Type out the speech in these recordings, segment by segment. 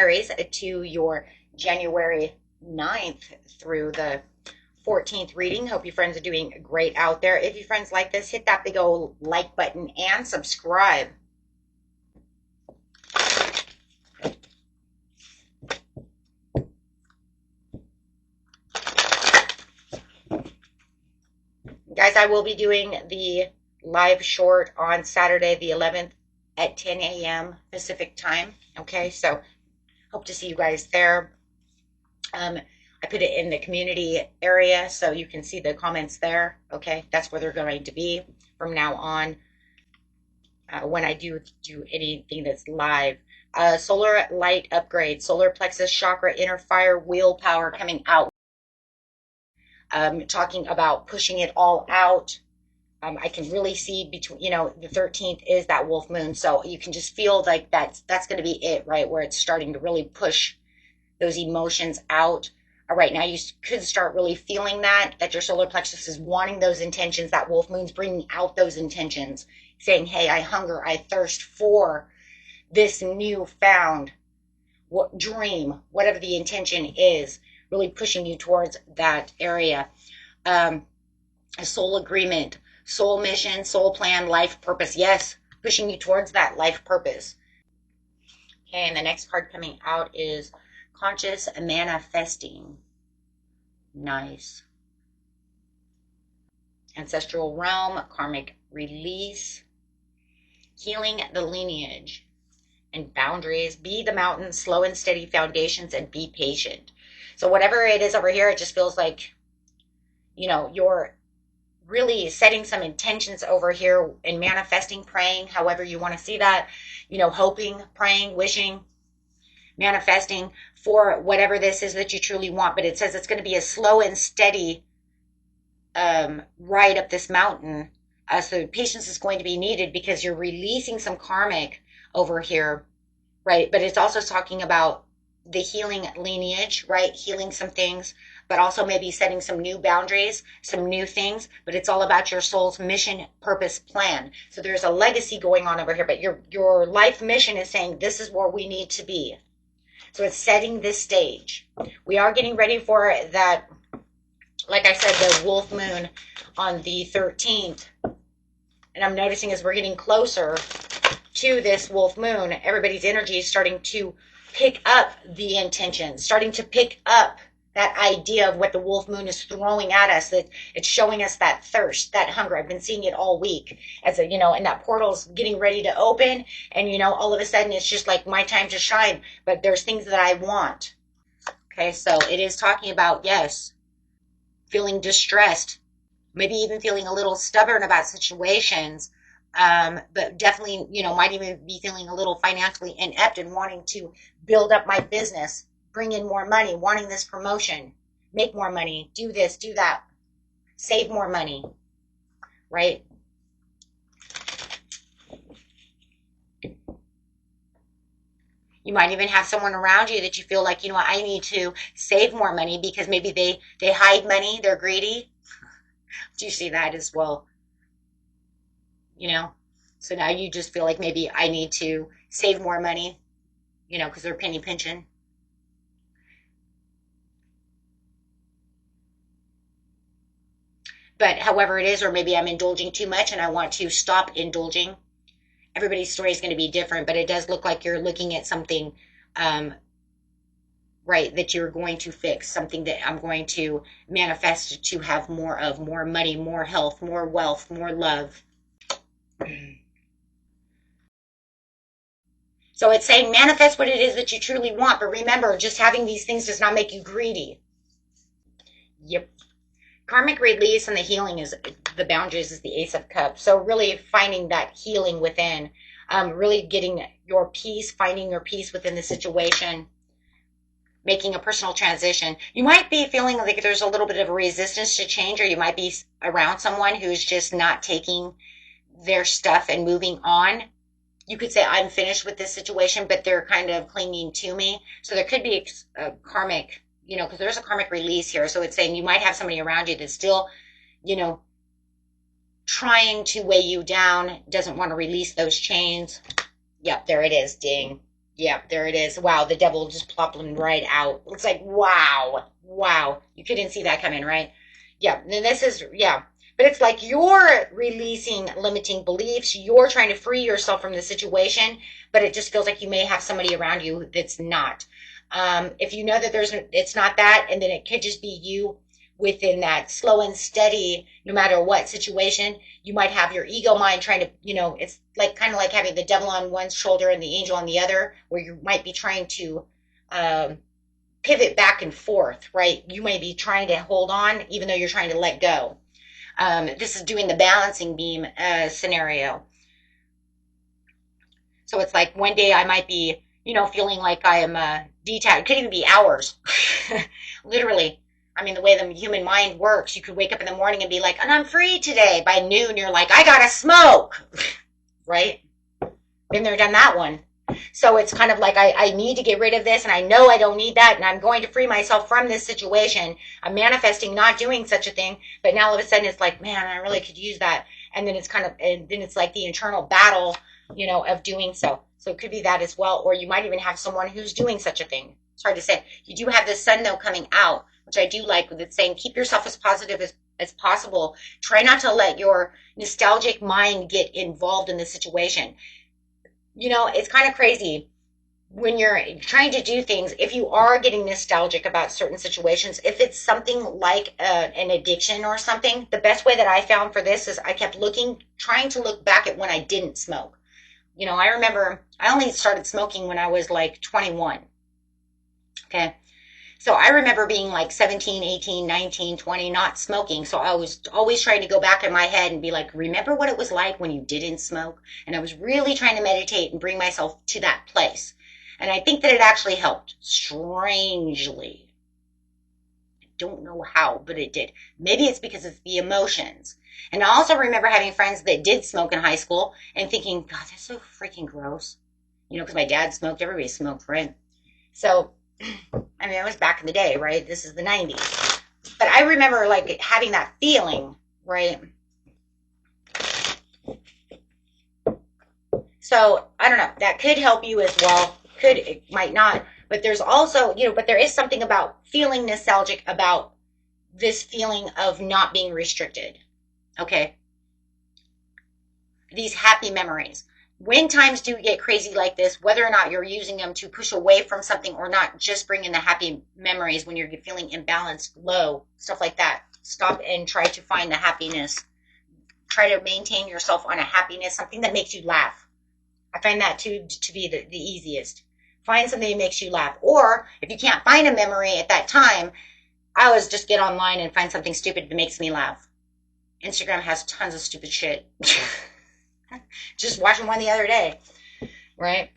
Aries, to your January 9th through the 14th reading. Hope you friends are doing great out there. If you friends like this, hit that big old like button and subscribe. Guys, I will be doing the live short on Saturday the 11th at 10 a.m. Pacific time. Okay, so hope to see you guys there. I put it in the community area so you can see the comments there. Okay, that's where they're going to be from now on when I do anything that's live. Solar light upgrade, solar plexus chakra, inner fire, willpower coming out. Talking about pushing it all out. I can really see between, the 13th is that wolf moon. So you can just feel like that's going to be it, right? Where it's starting to really push those emotions out. Right now, you could start really feeling that your solar plexus is wanting those intentions. That wolf moon's bringing out those intentions, saying, hey, I hunger, I thirst for this newfound dream, whatever the intention is, really pushing you towards that area. A soul agreement, soul mission, soul plan, life purpose. Yes, pushing you towards that life purpose. Okay, and the next card coming out is conscious manifesting. Nice. Ancestral realm, karmic release, healing the lineage, and boundaries. Be the mountain, slow and steady foundations, and be patient. So whatever it is over here, it just feels like, you're really setting some intentions over here and manifesting, praying, however you want to see that, hoping, praying, wishing, manifesting for whatever this is that you truly want. But it says it's going to be a slow and steady ride up this mountain. So patience is going to be needed because you're releasing some karmic over here, right? But it's also talking about the healing lineage, right? Healing some things, but also maybe setting some new boundaries, some new things. But it's all about your soul's mission, purpose, plan. So there's a legacy going on over here, but your life mission is saying this is where we need to be. So it's setting this stage. We are getting ready for that, like I said, the wolf moon on the 13th. And I'm noticing as we're getting closer to this wolf moon, everybody's energy is starting to pick up the intention, starting to pick up that idea of what the wolf moon is throwing at us, that it's showing us that thirst, that hunger. I've been seeing it all week as and that portal's getting ready to open, and all of a sudden it's just like my time to shine, but there's things that I want. Okay, so it is talking about, yes, feeling distressed, maybe even feeling a little stubborn about situations, but definitely, might even be feeling a little financially inept and wanting to build up my business, bring in more money, wanting this promotion, make more money, do this, do that, save more money, right? You might even have someone around you that you feel like, I need to save more money because maybe they hide money, they're greedy. Do you see that as well? So now you just feel like maybe I need to save more money, because they're penny pinching. But however it is, or maybe I'm indulging too much and I want to stop indulging. Everybody's story is going to be different, but it does look like you're looking at something, right, that you're going to fix, something that I'm going to manifest to have more of, more money, more health, more wealth, more love. So it's saying manifest what it is that you truly want, but remember, just having these things does not make you greedy. Yep. Karmic release and the healing is the boundaries, is the Ace of Cups. So really finding that healing within, really getting your peace, finding your peace within the situation, making a personal transition. You might be feeling like there's a little bit of a resistance to change, or you might be around someone who's just not taking their stuff and moving on. You could say, I'm finished with this situation, but they're kind of clinging to me. So there could be a karmic, because there's a karmic release here. So it's saying you might have somebody around you that's still, trying to weigh you down, doesn't want to release those chains. Yep, there it is. Ding. Yeah, there it is. Wow, the devil just plopping right out. It's like, wow, wow. You couldn't see that coming, right? Yeah, and this is, yeah. But it's like you're releasing limiting beliefs. You're trying to free yourself from the situation, but it just feels like you may have somebody around you that's not. If you know that it's not that, and then it could just be you within that slow and steady, no matter what situation, you might have your ego mind trying to, it's like kind of like having the devil on one shoulder and the angel on the other, where you might be trying to um, pivot back and forth, right? You may be trying to hold on, even though you're trying to let go. This is doing the balancing beam scenario. So it's like one day I might be, feeling like I am detached. It could even be hours, literally. I mean, the way the human mind works, you could wake up in the morning and be like, and I'm free today. By noon, you're like, I gotta smoke, right? Been there, done that one. So it's kind of like I need to get rid of this, and I know I don't need that, and I'm going to free myself from this situation. I'm manifesting not doing such a thing, but now all of a sudden it's like, man, I really could use that. And then and then it's like the internal battle, of doing so. So it could be that as well, or you might even have someone who's doing such a thing. It's hard to say. You do have this sun though coming out, which I do like, with it saying keep yourself as positive as possible. Try not to let your nostalgic mind get involved in the situation. It's kind of crazy when you're trying to do things. If you are getting nostalgic about certain situations, if it's something like an addiction or something, the best way that I found for this is I kept trying to look back at when I didn't smoke. I remember I only started smoking when I was like 21. Okay. So I remember being like 17, 18, 19, 20, not smoking. So I was always trying to go back in my head and be like, remember what it was like when you didn't smoke? And I was really trying to meditate and bring myself to that place. And I think that it actually helped, strangely. I don't know how, but it did. Maybe it's because it's the emotions. And I also remember having friends that did smoke in high school and thinking, God, that's so freaking gross. Because my dad smoked, everybody smoked, right? So I mean, it was back in the day, right? This is the 90s. But I remember like having that feeling, right? So I don't know. That could help you as well. It might not. But there's also, but there is something about feeling nostalgic about this feeling of not being restricted. Okay. These happy memories. When times do get crazy like this, whether or not you're using them to push away from something or not, just bring in the happy memories when you're feeling imbalanced, low, stuff like that. Stop and try to find the happiness. Try to maintain yourself on a happiness, something that makes you laugh. I find that to be the easiest. Find something that makes you laugh. Or if you can't find a memory at that time, I always just get online and find something stupid that makes me laugh. Instagram has tons of stupid shit. Just watching one the other day, right?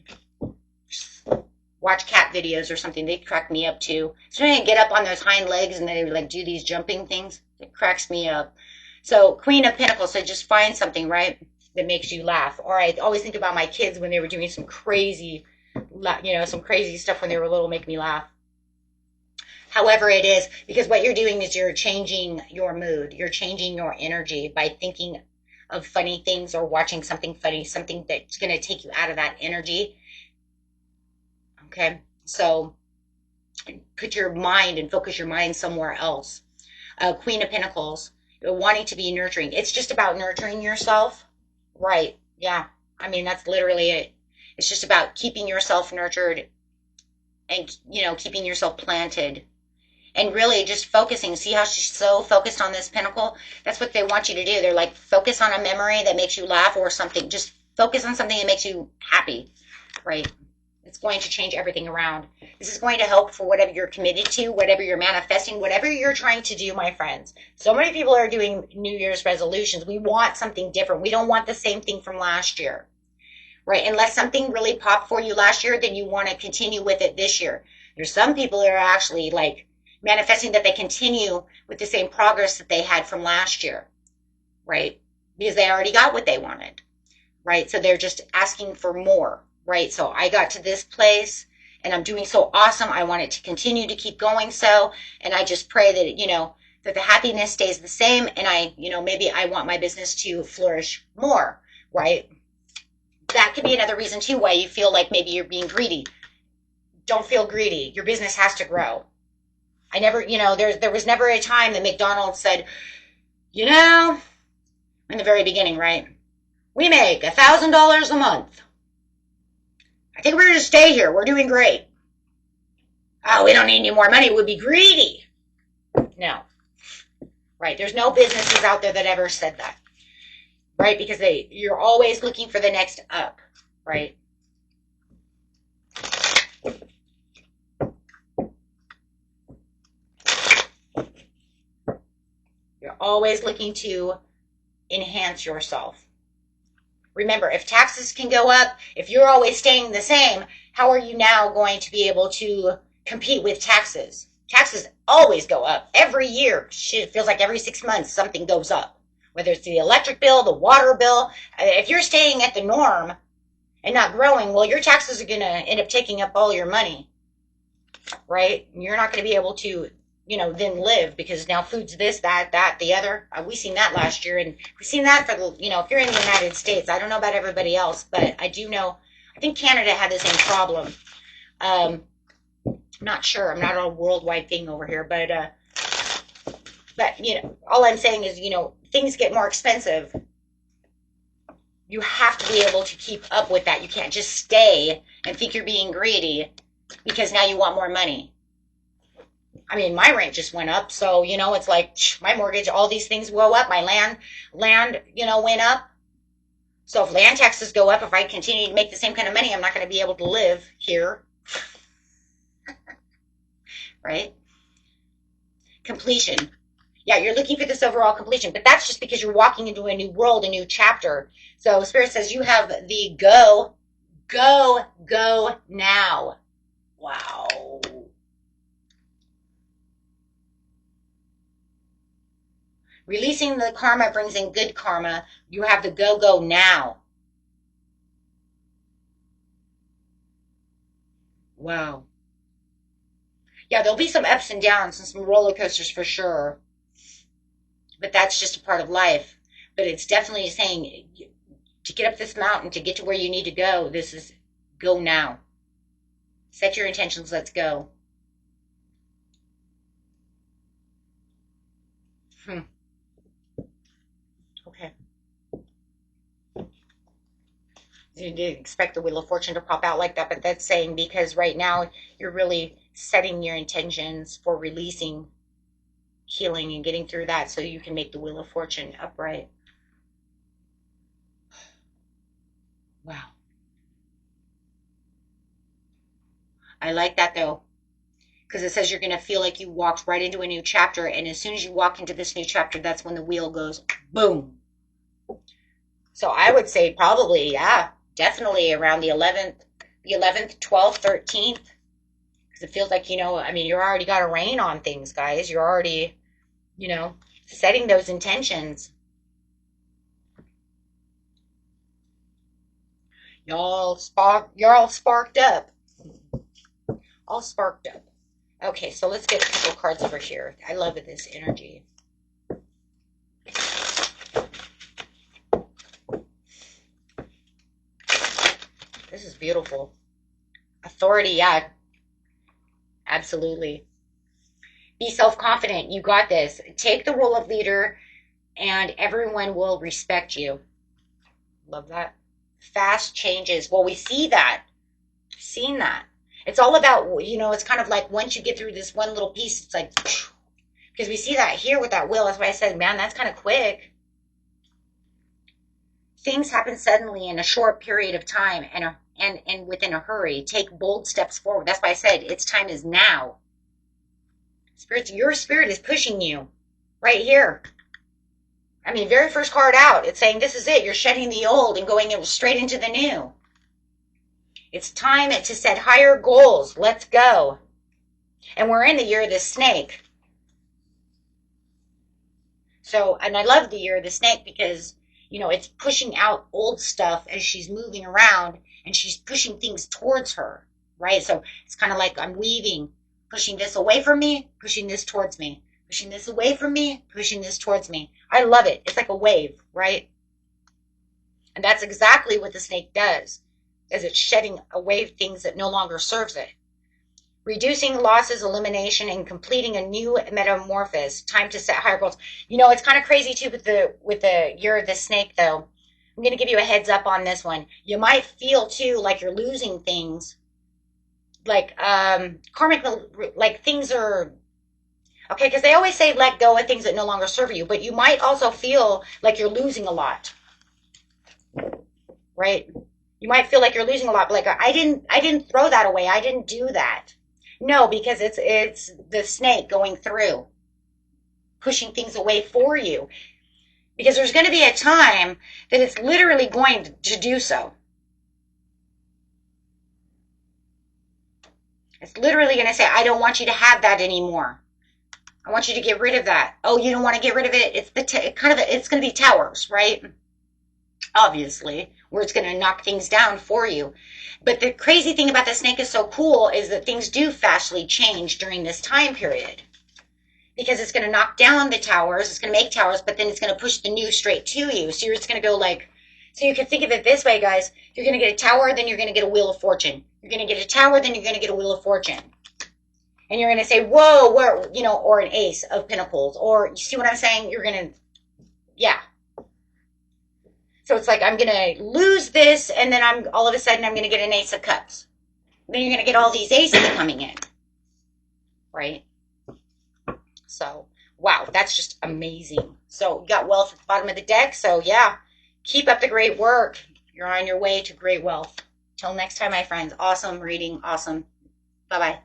Watch cat videos or something. They crack me up too. So when I get up on those hind legs and they like do these jumping things, it cracks me up. So Queen of Pentacles, so just find something, right, that makes you laugh. Or I always think about my kids when they were doing some crazy, some crazy stuff when they were little, make me laugh. However it is, because what you're doing is you're changing your mood. You're changing your energy by thinking of funny things or watching something funny, something that's going to take you out of that energy. Okay, so put your mind and focus your mind somewhere else. Queen of Pentacles, wanting to be nurturing. It's just about nurturing yourself. Right, yeah. I mean, that's literally it. It's just about keeping yourself nurtured and, keeping yourself planted. And really just focusing. See how she's so focused on this pentacle? That's what they want you to do. They're like, focus on a memory that makes you laugh or something. Just focus on something that makes you happy, right? It's going to change everything around. This is going to help for whatever you're committed to, whatever you're manifesting, whatever you're trying to do, my friends. So many people are doing New Year's resolutions. We want something different. We don't want the same thing from last year, right? Unless something really popped for you last year, then you want to continue with it this year. There's some people that are actually like manifesting that they continue with the same progress that they had from last year, right? Because they already got what they wanted, right? So they're just asking for more, right? So I got to this place and I'm doing so awesome. I want it to continue to keep going so. And I just pray that, that the happiness stays the same. And maybe I want my business to flourish more, right? that could be another reason too why you feel like maybe you're being greedy. Don't feel greedy. Your business has to grow. I never, there was never a time that McDonald's said, you know, in the very beginning, right? We make $1,000 a month. I think we're going to stay here. We're doing great. Oh, we don't need any more money. We'd be greedy. No. Right. There's no businesses out there that ever said that. Right? Because you're always looking for the next up. Right? You're always looking to enhance yourself. Remember, if taxes can go up, if you're always staying the same, how are you now going to be able to compete with taxes? Taxes always go up. Every year, shit, it feels like every 6 months something goes up. Whether it's the electric bill, the water bill. If you're staying at the norm and not growing, well, your taxes are going to end up taking up all your money. Right? You're not going to be able to, then live because now food's this, that, the other. We've seen that last year. And we've seen that for the, if you're in the United States, I don't know about everybody else, but I do know, I think Canada had the same problem. I'm not sure. I'm not on a worldwide thing over here, but all I'm saying is, things get more expensive. You have to be able to keep up with that. You can't just stay and think you're being greedy because now you want more money. I mean, my rent just went up, so, it's like my mortgage, all these things go up. My land, went up. So if land taxes go up, if I continue to make the same kind of money, I'm not going to be able to live here. Right? Completion. Yeah, you're looking for this overall completion, but that's just because you're walking into a new world, a new chapter. So Spirit says you have the go now. Wow. Releasing the karma brings in good karma. You have the go now. Wow. Yeah, there'll be some ups and downs and some roller coasters for sure. But that's just a part of life. But it's definitely saying to get up this mountain, to get to where you need to go, this is go now. Set your intentions, let's go. Okay. You didn't expect the Wheel of Fortune to pop out like that, but that's saying because right now you're really setting your intentions for releasing, healing, and getting through that so you can make the Wheel of Fortune upright. Wow. I like that though, because it says you're going to feel like you walked right into a new chapter, and as soon as you walk into this new chapter, that's when the wheel goes boom. So I would say probably, yeah, definitely around the 11th, 12th, 13th, because it feels like, you're already got a rein on things, guys. You're already, setting those intentions. You're all sparked up. All sparked up. Okay, so let's get a couple cards over here. I love this energy. This is beautiful. Authority, yeah. Absolutely. Be self-confident. You got this. Take the role of leader and everyone will respect you. Love that. Fast changes. Well, we see that. Seen that. It's all about, it's kind of like once you get through this one little piece, it's like, because we see that here with that wheel. That's why I said, man, that's kind of quick. Things happen suddenly in a short period of time and within a hurry. Take bold steps forward. That's why I said its time is now. Your spirit is pushing you right here. Very first card out, it's saying this is it. You're shedding the old and going straight into the new. It's time to set higher goals. Let's go. And we're in the year of the snake. So, and I love the year of the snake because, it's pushing out old stuff as she's moving around and she's pushing things towards her, right? So it's kind of like I'm weaving, pushing this away from me, pushing this towards me, pushing this away from me, pushing this towards me. I love it. It's like a wave, right? And that's exactly what the snake does, is it's shedding away things that no longer serves it. Reducing losses, elimination, and completing a new metamorphosis. Time to set higher goals. You know, it's kind of crazy too with the year of the snake though. I'm going to give you a heads up on this one. You might feel too like you're losing things, like karmic, like things are okay, because they always say let go of things that no longer serve you, but you might also feel like you're losing a lot, right? You might feel like you're losing a lot, but like I didn't throw that away. I didn't do that. No, because it's the snake going through, pushing things away for you. Because there's going to be a time that it's literally going to do so. It's literally going to say, I don't want you to have that anymore. I want you to get rid of that. Oh, you don't want to get rid of it? It's it's going to be towers, right? Obviously, where it's going to knock things down for you. But the crazy thing about the snake is so cool is that things do fastly change during this time period. Because it's going to knock down the towers, it's going to make towers, but then it's going to push the new straight to you. So you're just going to go like, so you can think of it this way, guys. You're going to get a tower, then you're going to get a wheel of fortune. You're going to get a tower, then you're going to get a wheel of fortune. And you're going to say, whoa, where, you know, or an ace of pentacles. Or, you see what I'm saying? You're going to, yeah. So it's like, I'm going to lose this, and then all of a sudden, I'm going to get an ace of cups. Then you're going to get all these aces coming in. Right? So, wow, that's just amazing. So, you got wealth at the bottom of the deck. So, yeah, keep up the great work. You're on your way to great wealth. Till next time, my friends. Awesome reading. Awesome. Bye-bye.